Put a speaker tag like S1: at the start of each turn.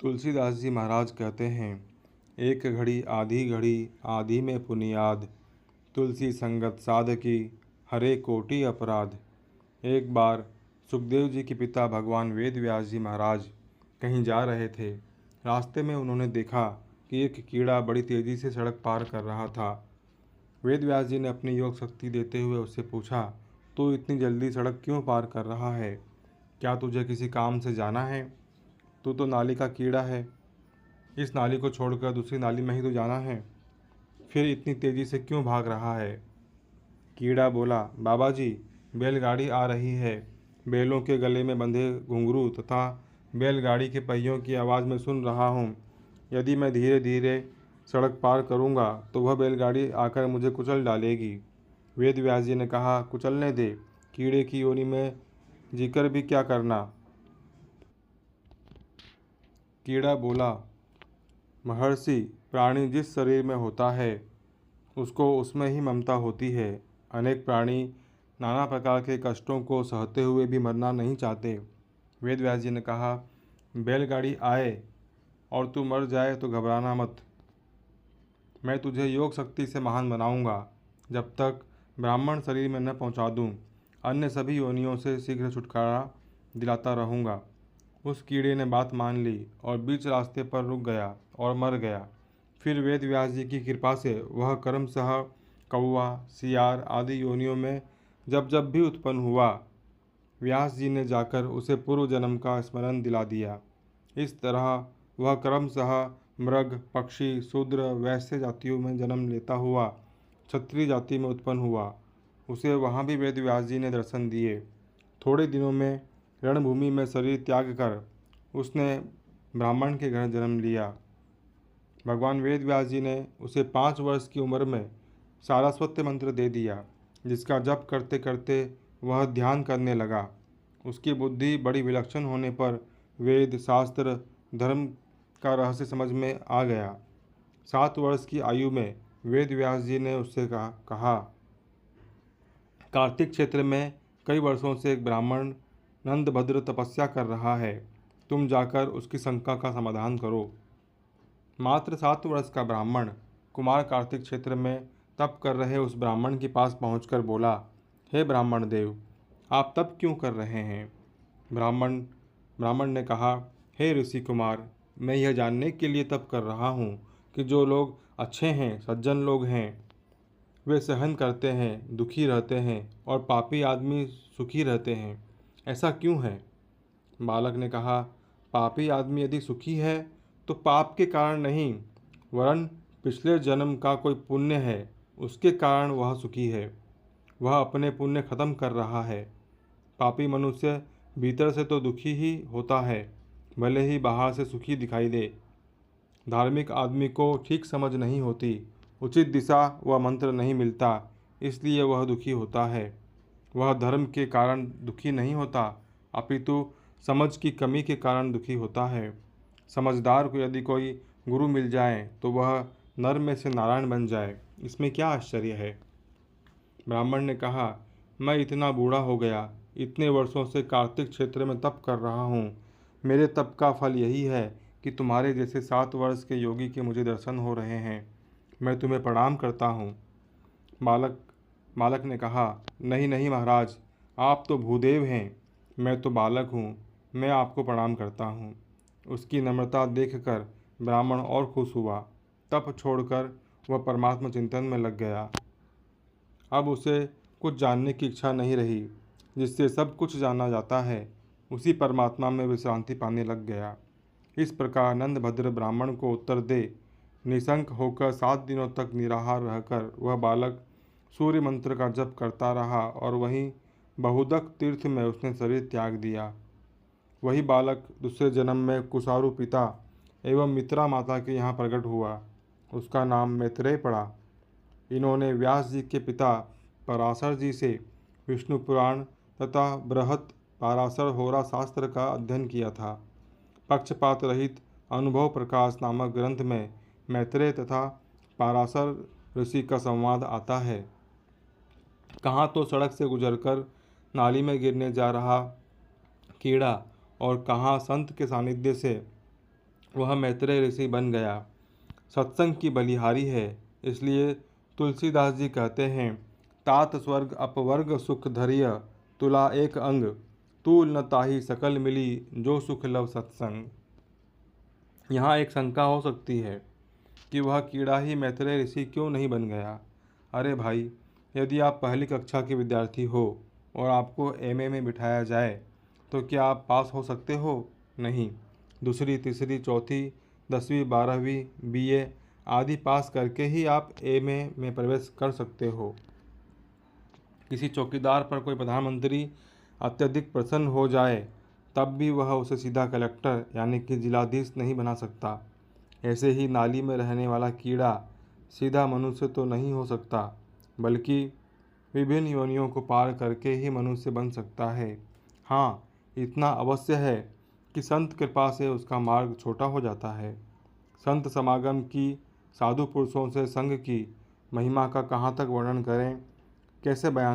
S1: तुलसीदास जी महाराज कहते हैं, एक घड़ी आधी में पुनियाद, तुलसी संगत साधकी हरे कोटि अपराध। एक बार सुखदेव जी के पिता भगवान वेद व्यास जी महाराज कहीं जा रहे थे। रास्ते में उन्होंने देखा कि एक कीड़ा बड़ी तेजी से सड़क पार कर रहा था। वेद व्यास जी ने अपनी योग शक्ति देते हुए उससे पूछा, तू इतनी जल्दी सड़क क्यों पार कर रहा है? क्या तुझे किसी काम से जाना है? तू तो नाली का कीड़ा है। इस नाली को छोड़कर दूसरी नाली में ही तो जाना है, फिर इतनी तेजी से क्यों भाग रहा है? कीड़ा बोला, बाबा जी, बैलगाड़ी आ रही है। बैलों के गले में बंधे घुंघरू तथा बैलगाड़ी के पहियों की आवाज़ में सुन रहा हूँ। यदि मैं धीरे धीरे सड़क पार करूँगा तो वह बैलगाड़ी आकर मुझे कुचल डालेगी। वेद व्यास जी ने कहा, कुचलने दे, कीड़े की योनि में जीकर भी क्या करना? कीड़ा बोला, महर्षि, प्राणी जिस शरीर में होता है उसको उसमें ही ममता होती है। अनेक प्राणी नाना प्रकार के कष्टों को सहते हुए भी मरना नहीं चाहते। वेद व्यास जी ने कहा, बैलगाड़ी आए और तू मर जाए तो घबराना मत। मैं तुझे योग शक्ति से महान बनाऊंगा। जब तक ब्राह्मण शरीर में न पहुंचा दूं, अन्य सभी योनियों से शीघ्र छुटकारा दिलाता रहूंगा। उस कीड़े ने बात मान ली और बीच रास्ते पर रुक गया और मर गया। फिर वेद व्यास जी की कृपा से वह क्रमशः कौवा, सियार आदि योनियों में जब जब भी उत्पन्न हुआ, व्यास जी ने जाकर उसे पूर्व जन्म का स्मरण दिला दिया। इस तरह वह क्रमशः मृग, पक्षी, शूद्र, वैश्य जातियों में जन्म लेता हुआ क्षत्रिय जाति में उत्पन्न हुआ। उसे वहाँ भी वेद व्यास जी ने दर्शन दिए। थोड़े दिनों में रणभूमि में शरीर त्याग कर उसने ब्राह्मण के घर जन्म लिया। भगवान वेद व्यास जी ने उसे 5 वर्ष की उम्र में सारस्वत मंत्र दे दिया, जिसका जप करते करते वह ध्यान करने लगा। उसकी बुद्धि बड़ी विलक्षण होने पर वेद, शास्त्र, धर्म का रहस्य समझ में आ गया। 7 वर्ष की आयु में वेद व्यास जी ने उससे कहा, कार्तिक क्षेत्र में कई वर्षों से एक ब्राह्मण नंदभद्र तपस्या कर रहा है। तुम जाकर उसकी शंका का समाधान करो। मात्र 7 वर्ष का ब्राह्मण कुमार कार्तिक क्षेत्र में तप कर रहे उस ब्राह्मण के पास पहुंचकर बोला, हे ब्राह्मण देव, आप तप क्यों कर रहे हैं? ब्राह्मण ब्राह्मण ने कहा, हे ऋषि कुमार, मैं यह जानने के लिए तप कर रहा हूँ कि जो लोग अच्छे हैं, सज्जन लोग हैं, वे सहन करते हैं, दुखी रहते हैं और पापी आदमी सुखी रहते हैं। ऐसा क्यों है? बालक ने कहा, पापी आदमी यदि सुखी है तो पाप के कारण नहीं, वरन पिछले जन्म का कोई पुण्य है, उसके कारण वह सुखी है। वह अपने पुण्य खत्म कर रहा है। पापी मनुष्य भीतर से तो दुखी ही होता है, भले ही बाहर से सुखी दिखाई दे। धार्मिक आदमी को ठीक समझ नहीं होती, उचित दिशा व मंत्र नहीं मिलता, इसलिए वह दुखी होता है। वह धर्म के कारण दुखी नहीं होता, अपितु समझ की कमी के कारण दुखी होता है। समझदार को यदि कोई गुरु मिल जाए तो वह नर में से नारायण बन जाए, इसमें क्या आश्चर्य है? ब्राह्मण ने कहा, मैं इतना बूढ़ा हो गया, इतने वर्षों से कार्तिक क्षेत्र में तप कर रहा हूँ। मेरे तप का फल यही है कि तुम्हारे जैसे 7 वर्ष के योगी के मुझे दर्शन हो रहे हैं। मैं तुम्हें प्रणाम करता हूँ। बालक बालक ने कहा, नहीं नहीं महाराज, आप तो भूदेव हैं, मैं तो बालक हूँ, मैं आपको प्रणाम करता हूँ। उसकी नम्रता देखकर ब्राह्मण और खुश हुआ। तप छोड़कर वह परमात्मा चिंतन में लग गया। अब उसे कुछ जानने की इच्छा नहीं रही। जिससे सब कुछ जाना जाता है, उसी परमात्मा में विश्रांति पाने लग गया। इस प्रकार नंदभद्र ब्राह्मण को उत्तर दे निशंक होकर 7 दिनों तक निराहार रहकर वह बालक सूर्य मंत्र का जप करता रहा और वहीं बहुदक तीर्थ में उसने शरीर त्याग दिया। वही बालक दूसरे जन्म में कुशारु पिता एवं मित्रा माता के यहाँ प्रकट हुआ। उसका नाम मैत्रेय पड़ा। इन्होंने व्यास जी के पिता पराशर जी से विष्णु पुराण तथा बृहत पाराशर होरा शास्त्र का अध्ययन किया था। पक्षपात रहित अनुभव प्रकाश नामक ग्रंथ में मैत्रेय तथा पाराशर ऋषि का संवाद आता है। कहाँ तो सड़क से गुजरकर नाली में गिरने जा रहा कीड़ा और कहाँ संत के सानिध्य से वह मैत्रेय ऋषि बन गया। सत्संग की बलिहारी है। इसलिए तुलसीदास जी कहते हैं, तात स्वर्ग अपवर्ग सुख धरिय, तुला एक अंग, तूल न ताहि सकल मिली, जो सुख लव सत्संग। यहाँ एक शंका हो सकती है कि वह कीड़ा ही मैत्रेय ऋषि क्यों नहीं बन गया। अरे भाई, यदि आप पहली कक्षा के विद्यार्थी हो और आपको एमए में बिठाया जाए तो क्या आप पास हो सकते हो? नहीं। दूसरी, तीसरी, चौथी, 10वीं, 12वीं, बीए आदि पास करके ही आप एमए में प्रवेश कर सकते हो। किसी चौकीदार पर कोई प्रधानमंत्री अत्यधिक प्रसन्न हो जाए तब भी वह उसे सीधा कलेक्टर यानी कि जिलाधीश नहीं बना सकता। ऐसे ही नाली में रहने वाला कीड़ा सीधा मनुष्य तो नहीं हो सकता, बल्कि विभिन्न योनियों को पार करके ही मनुष्य बन सकता है। हाँ, इतना अवश्य है कि संत कृपा से उसका मार्ग छोटा हो जाता है। संत समागम की, साधु पुरुषों से संग की महिमा का कहाँ तक वर्णन करें, कैसे बयां